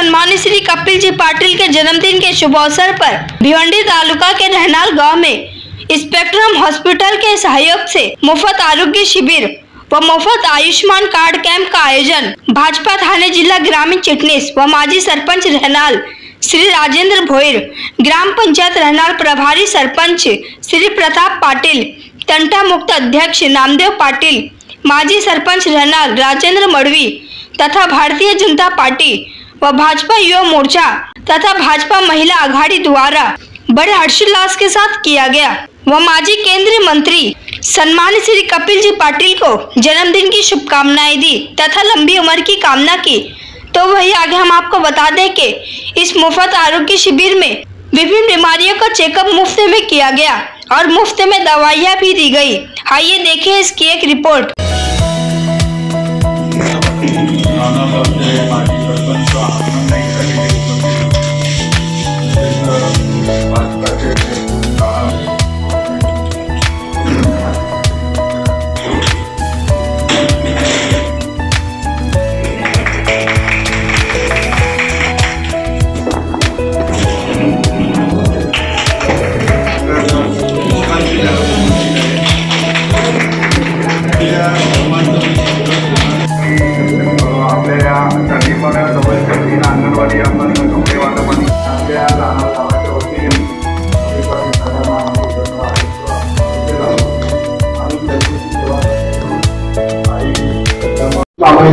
सम्मानित श्री कपिल जी पाटिल के जन्मदिन के शुभ अवसर पर भिवंडी तालुका के रहनाल गांव में स्पेक्ट्रम हॉस्पिटल के सहयोग से मुफ्त आरोग्य शिविर व मुफ्त आयुष्मान कार्ड कैंप का आयोजन भाजपा थाने जिला ग्रामीण चिटनीस व माजी सरपंच रहनाल श्री राजेंद्र भोईर, ग्राम पंचायत रहनाल प्रभारी सरपंच श्री प्रताप पाटिल, तंटा मुक्त अध्यक्ष नामदेव पाटिल, माजी सरपंच रहनाल राजेंद्र मडवी तथा भारतीय जनता पार्टी व भाजपा युवा मोर्चा तथा भाजपा महिला आघाड़ी द्वारा बड़े हर्षोल्लास के साथ किया गया व माजी केंद्रीय मंत्री सम्मानित श्री कपिल जी पाटिल को जन्मदिन की शुभकामनाएं दी तथा लंबी उम्र की कामना की। तो वही आगे हम आपको बता दें कि इस मुफ्त आरोग्य शिविर में विभिन्न बीमारियों का चेकअप मुफ्त में किया गया और मुफ्त में दवाइयाँ भी दी गई। आइए देखें इसकी एक रिपोर्ट।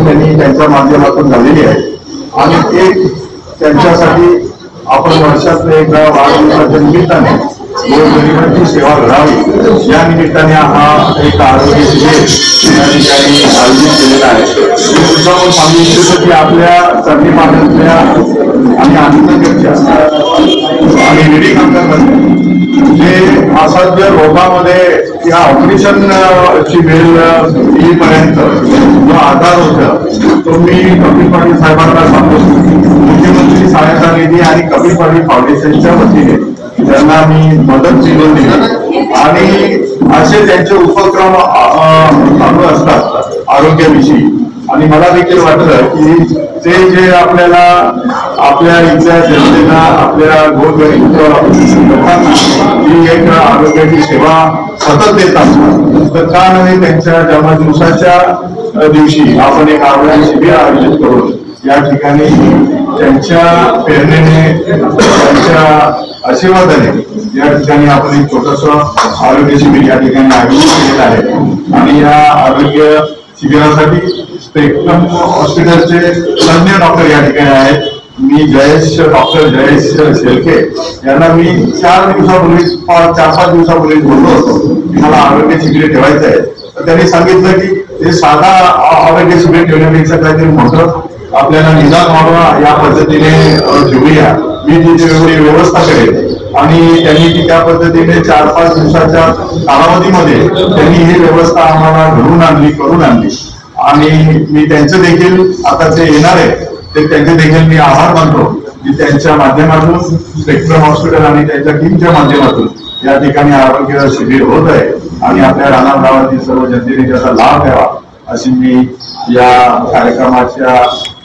त्यांनी त्यांच्या माध्यमातून झालेली आहे आणि एक त्यांच्यासाठी आपण वर्षात एकदा वाढदिवसाच्या निमित्ताने गोरगरिबांची सेवा घडावी या निमित्ताने हा एक आरोग्य शिबिर या ठिकाणी आयोजित केलेला आहे। मी सुद्धा पण सांगू इच्छितो की आपल्या चरणी पाण्यातल्या आणि आनंदच्या आणि लेडी कामगारांमध्ये जे असाध्य रोगामध्ये या ऑपरेशन ची वेळ येईपर्यंत जो आधार होता तो मी कपिल पाटील साहेबांना सांगतो। मुख्यमंत्री सहायता निधी आणि कपिल पाटील फाउंडेशनच्या वतीने त्यांना मी मदत दिली आणि असे त्यांचे उपक्रम चालू असतात आरोग्याविषयी आणि मला देखील वाटलं की ते जे आपल्याला आपल्या इथल्या जनतेला आपल्या गोरगरीब लोकांना ही एक आरोग्याची सेवा सतत देत असतात तर का नव्हे त्यांच्या जन्मदिवसाच्या दिवशी आपण एक आरोग्य शिबिर आयोजित करून या ठिकाणी त्यांच्या प्रेरणेने त्यांच्या आशीर्वादाने या ठिकाणी आपण एक छोटंसं आरोग्य शिबिर या ठिकाणी आयोजित केलेलं आहे आणि या आरोग्य शिबिरासाठी स्पेक्ट्रम हॉस्पिटलचे तज्ञ डॉक्टर या ठिकाणी आहेत। मी डॉक्टर जयेश शेळके यांना मी 4-5 दिवसापूर्वी बोललो होतो की मला आरोग्य शिबिर ठेवायचं आहे तर त्यांनी सांगितलं की हे साधा आरोग्य शिबिर ठेवण्यापेक्षा काहीतरी मोठं आपल्याला निदान व्हावं या पद्धतीने ठेवूया, मी तिथे वेगळी व्यवस्था करेन आणि त्यांनी त्या पद्धतीने 4-5 दिवसाच्या कालावधीमध्ये त्यांनी ही व्यवस्था आम्हाला करून आणली आणि मी त्यांचं देखील आता जे येणार आहे ते त्यांचे देखील मी आभार मानतो की त्यांच्या माध्यमातून स्पेक्ट्रम हॉस्पिटल आणि त्यांच्या टीमच्या माध्यमातून या ठिकाणी आरोग्य शिबिर होत आहे आणि आपल्या राहणार गावातील सर्व जनतेने त्याचा लाभ घ्यावा अशी मी या कार्यक्रमाच्या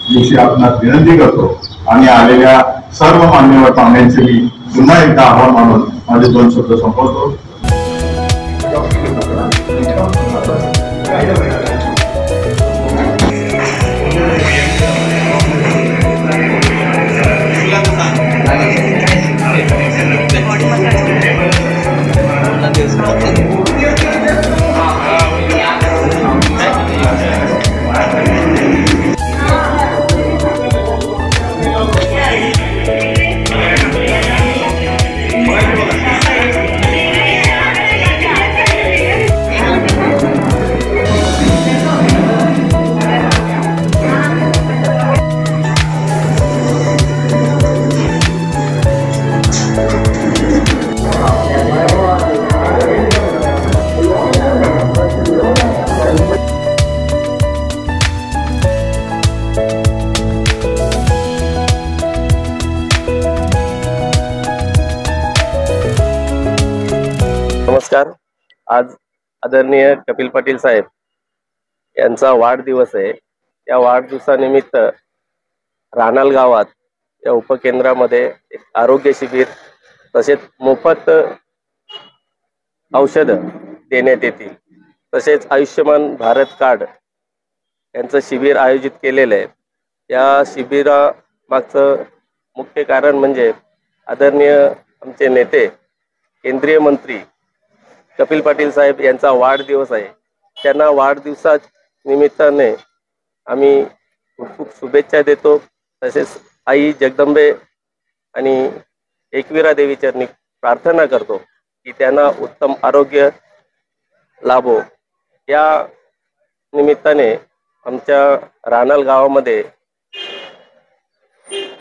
दिवशी आपणास विनंती करतो आणि आलेल्या सर्व मान्यवर पाहुण्यांचे मी पुन्हा एकदा आभार मानून माझे 2 शब्द संपवतो। नमस्कार। आज आदरणीय कपिल पाटील साहेब यांचा वाढदिवस आहे। या वाढदिवसानिमित्त राहनाल गावात या उपकेंद्रामध्ये एक आरोग्य शिबिर तसेच मोफत औषधं देण्यात येतील। तसेच आयुष्यमान भारत कार्ड यांचं शिबिर आयोजित केलेलं आहे। या शिबिरामागचं मुख्य कारण म्हणजे आदरणीय आमचे नेते केंद्रीय मंत्री कपिल पाटील साहेब यांचा वाढदिवस आहे। त्यांना वाढदिवसा निमित्ताने आम्ही खूप खूप शुभेच्छा देतो। तसेच आई जगदंबे आणि एकविरा देवी चरणी प्रार्थना करतो की त्यांना उत्तम आरोग्य लाभो। या निमित्ताने आमच्या रानाल गावामध्ये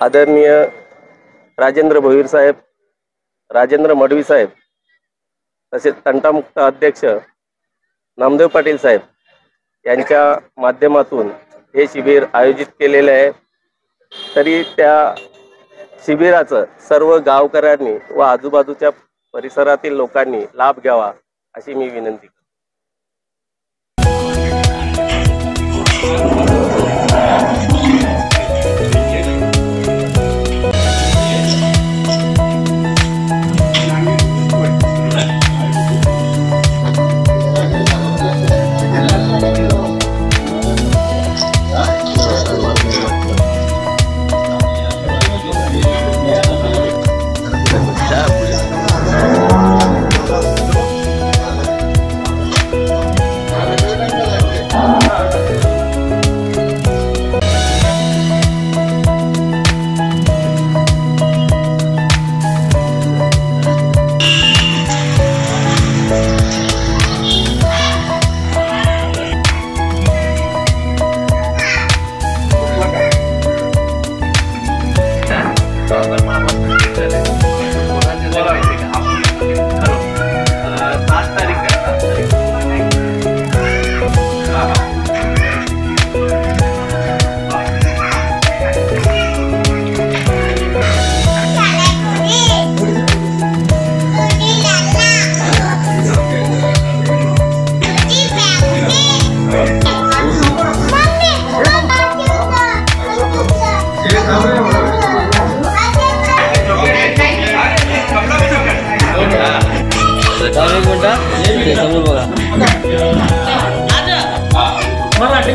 आदरणीय राजेंद्र भोईर साहेब, राजेंद्र मडवी साहेब तसेच तंटामुक्त अध्यक्ष नामदेव पाटील साहेब यांच्या माध्यमातून हे शिबिर आयोजित केलेले आहे। तरी त्या शिबिराचं सर्व गावकऱ्यांनी व आजूबाजूच्या परिसरातील लोकांनी लाभ घ्यावा अशी मी विनंती करतो। मराठी